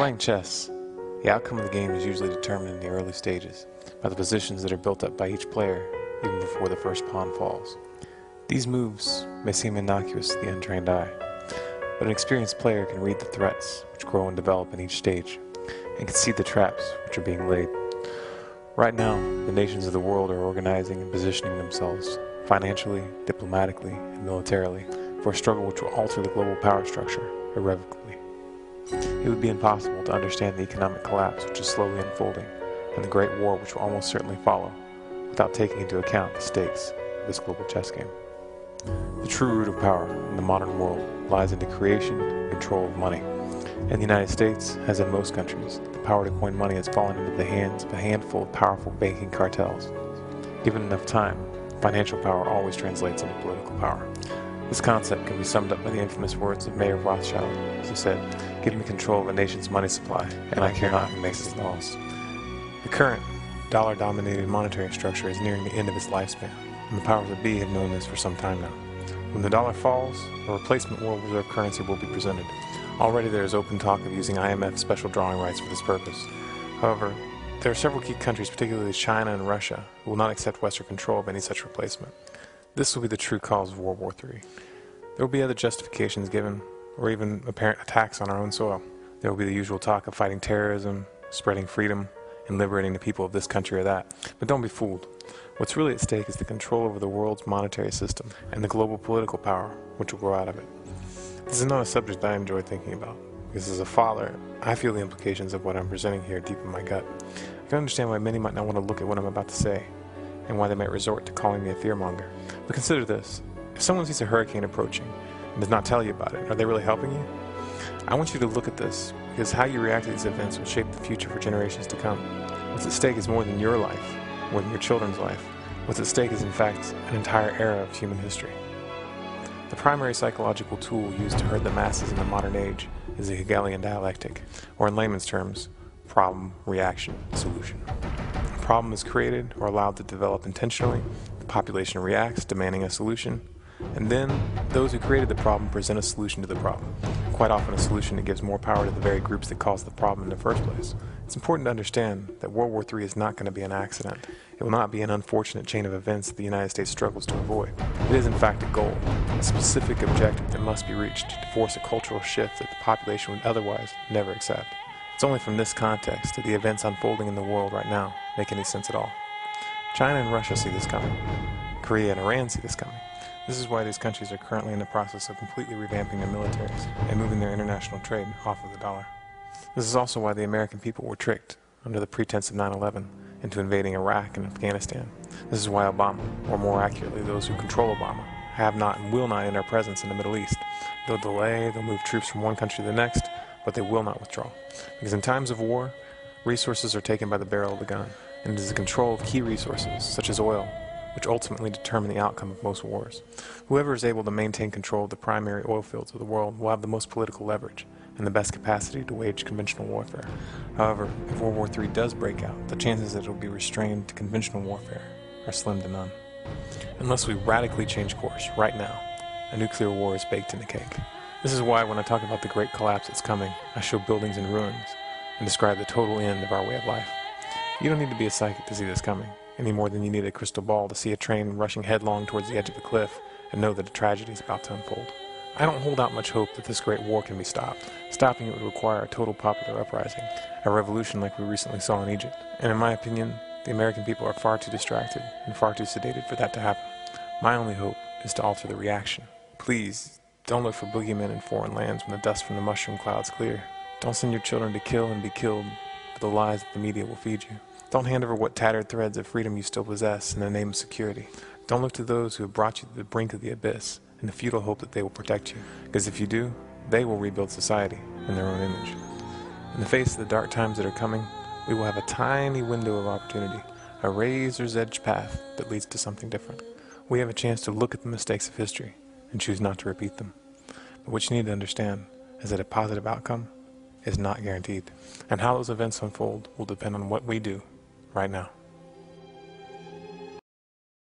playing chess, the outcome of the game is usually determined in the early stages by the positions that are built up by each player even before the first pawn falls. These moves may seem innocuous to the untrained eye, but an experienced player can read the threats which grow and develop in each stage, and can see the traps which are being laid. Right now, the nations of the world are organizing and positioning themselves financially, diplomatically, and militarily for a struggle which will alter the global power structure irrevocably. It would be impossible to understand the economic collapse which is slowly unfolding and the Great War which will almost certainly follow without taking into account the stakes of this global chess game. The true root of power in the modern world lies in the creation and control of money. In the United States, as in most countries, the power to coin money has fallen into the hands of a handful of powerful banking cartels. Given enough time, financial power always translates into political power. This concept can be summed up by the infamous words of Mayor Rothschild, who said, "Give me control of a nation's money supply, and I care not who makes its laws." The current dollar-dominated monetary structure is nearing the end of its lifespan, and the powers that be have known this for some time now. When the dollar falls, a replacement world reserve currency will be presented. Already there is open talk of using IMF special drawing rights for this purpose. However, there are several key countries, particularly China and Russia, who will not accept Western control of any such replacement. This will be the true cause of World War III. There will be other justifications given, or even apparent attacks on our own soil. There will be the usual talk of fighting terrorism, spreading freedom, and liberating the people of this country or that. But don't be fooled. What's really at stake is the control over the world's monetary system and the global political power which will grow out of it. This is not a subject I enjoy thinking about, because as a father, I feel the implications of what I'm presenting here deep in my gut. I can understand why many might not want to look at what I'm about to say, and why they might resort to calling me a fearmonger. But consider this. If someone sees a hurricane approaching and does not tell you about it, are they really helping you? I want you to look at this, because how you react to these events will shape the future for generations to come. What's at stake is more than your life, more than your children's life. What's at stake is, in fact, an entire era of human history. The primary psychological tool used to herd the masses in the modern age is the Hegelian dialectic, or in layman's terms, problem, reaction, solution. A problem is created or allowed to develop intentionally, the population reacts, demanding a solution, and then those who created the problem present a solution to the problem. Quite often a solution that gives more power to the very groups that caused the problem in the first place. It's important to understand that World War III is not going to be an accident. It will not be an unfortunate chain of events that the United States struggles to avoid. It is in fact a goal, a specific objective that must be reached to force a cultural shift that the population would otherwise never accept. It's only from this context that the events unfolding in the world right now make any sense at all. China and Russia see this coming. Korea and Iran see this coming. This is why these countries are currently in the process of completely revamping their militaries and moving their international trade off of the dollar. This is also why the American people were tricked, under the pretense of 9/11, into invading Iraq and Afghanistan. This is why Obama, or more accurately those who control Obama, have not and will not end our presence in the Middle East. They'll delay, they'll move troops from one country to the next, but they will not withdraw. Because in times of war, resources are taken by the barrel of the gun, and it is the control of key resources, such as oil, which ultimately determine the outcome of most wars. Whoever is able to maintain control of the primary oil fields of the world will have the most political leverage and the best capacity to wage conventional warfare. However, if World War III does break out, the chances that it will be restrained to conventional warfare are slim to none. Unless we radically change course right now, a nuclear war is baked in the cake. This is why when I talk about the great collapse that's coming, I show buildings in ruins and describe the total end of our way of life. You don't need to be a psychic to see this coming, any more than you need a crystal ball to see a train rushing headlong towards the edge of a cliff and know that a tragedy is about to unfold. I don't hold out much hope that this great war can be stopped. Stopping it would require a total popular uprising, a revolution like we recently saw in Egypt. And in my opinion, the American people are far too distracted and far too sedated for that to happen. My only hope is to alter the reaction. Please, don't look for boogeymen in foreign lands when the dust from the mushroom clouds clear. Don't send your children to kill and be killed for the lies that the media will feed you. Don't hand over what tattered threads of freedom you still possess in the name of security. Don't look to those who have brought you to the brink of the abyss in the futile hope that they will protect you. Because if you do, they will rebuild society in their own image. In the face of the dark times that are coming, we will have a tiny window of opportunity, a razor's edge path that leads to something different. We have a chance to look at the mistakes of history and choose not to repeat them. But what you need to understand is that a positive outcome is not guaranteed, and how those events unfold will depend on what we do right now.